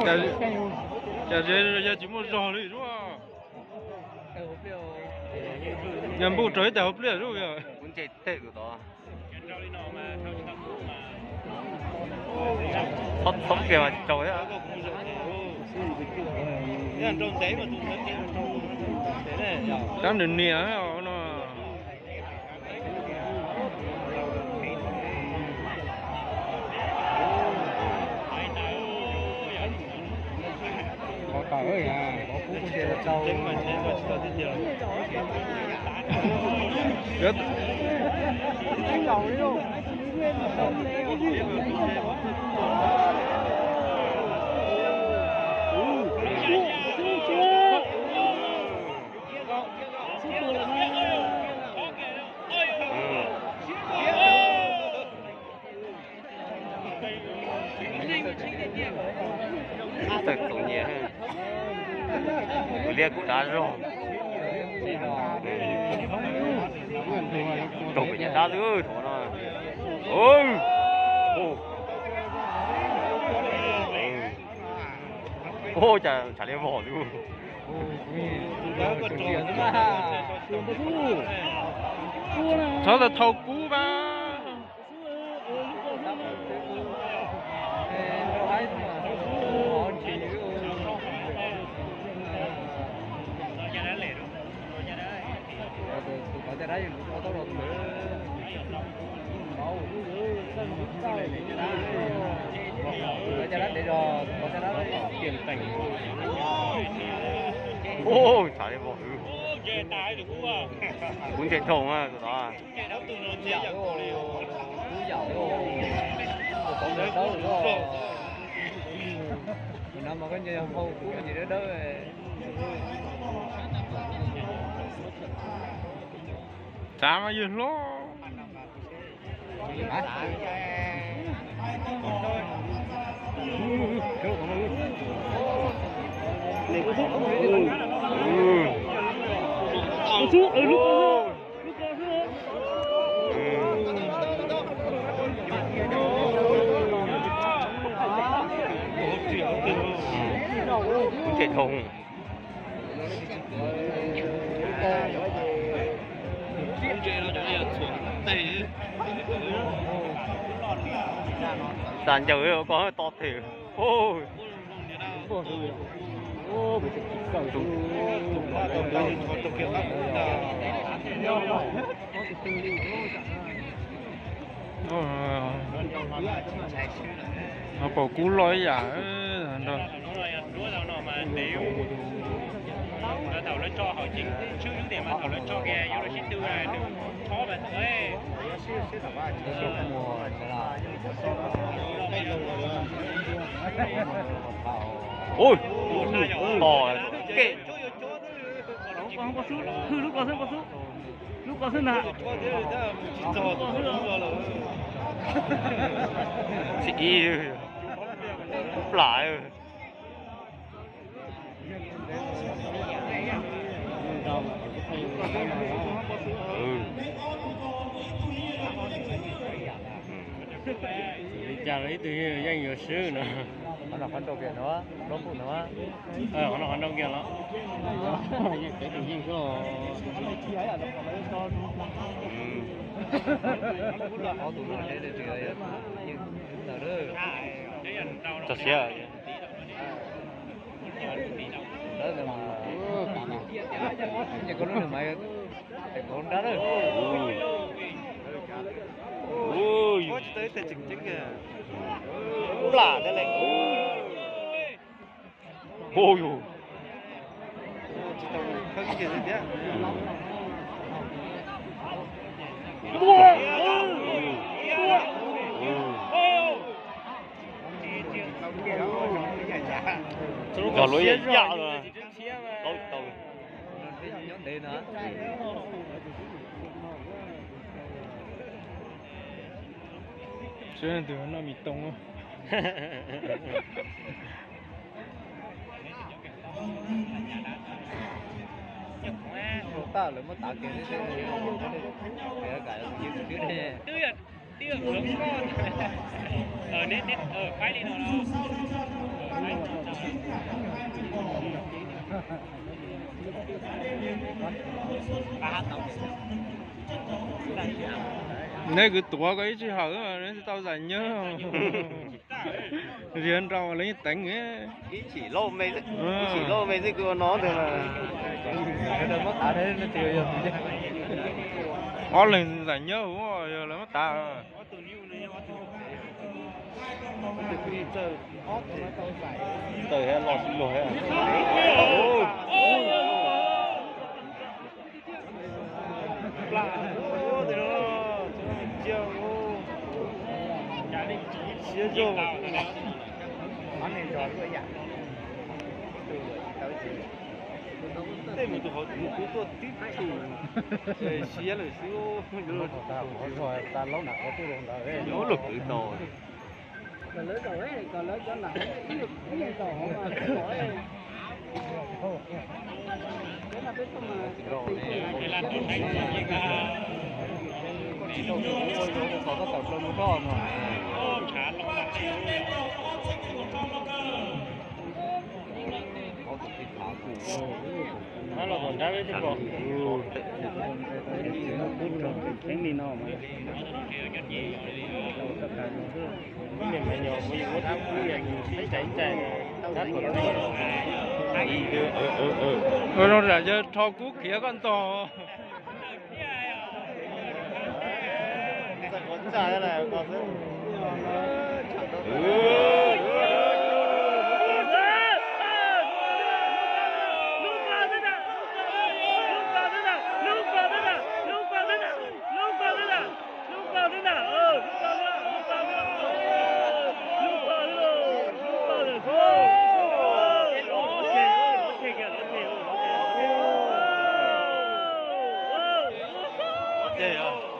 chả giờ chỉ một giò đi đúng không? Nhằm bù trời tao hấp liền rồi. muốn chạy tệ của đó. Thoát kìa mà trời á. Cam đừng nè nó. Có tỏi ơi à, có cú con chè trâu. Rất. Thật tội nghiệp ha. Liệt cũng đã rồi. Trộm cái nhà đá nữa thổ nó. Ôi. Ô chả lên vỏ luôn. Sao là thầu cú ba. Ô chả lên vỏ luôn. Muốn chạy thùng à tụi đó. Nó mà cái gì không cú cái gì đó đó. Chả mà dừng lo. Muốn chạy thùng. Tàn trời có to thì. Ôi. Nó bỏ cú lối giả rồi. Tàu lên cho họ chính chưa những điểm mà tàu lên cho kìa yêu là chín tư này được cho bạn ấy Ôi to kệ không có sút lúc có sút nào chị lại chả lấy từ danh nhiều sư nữa Nó là con đầu kiện nữa, đốt phụ nữa. nó còn đông kia nó cái tự nhiên có Có tủ nó để chơi nhưng giờ đó cho xe đó là nhà con nó mày con đó rồi. Ui tới tới chừng chừng kìa lả thế này ôi ôi không cái gì thế cho lối dạo rồi đâu đây nữa Chứ từ nó bị tông ta là mất tạ kia đấy cái cái gì đấy tiêu hướng con nên phải đi nó 那个多个一起好啊，人是到人呀，人找人等诶，一起露妹子，一起露妹子给我拿的嘛。我人人呀，我有那么大。对呀，老师落呀。这么多好，不做地图，写了书，有了很多。còn lớn rồi ấy, còn lớn cho nặng cái này còn mà cái là biết không mà cái là tôi thấy gì cả có tập trung một con mà chả lo lắng nó là còn trái với cái còn cái gì nó mà mình phải nhờ với một tháng cuối là thấy chạy chạy thắt của nó nó là giờ thò cú kia con to. Con trai này còn rất Yeah.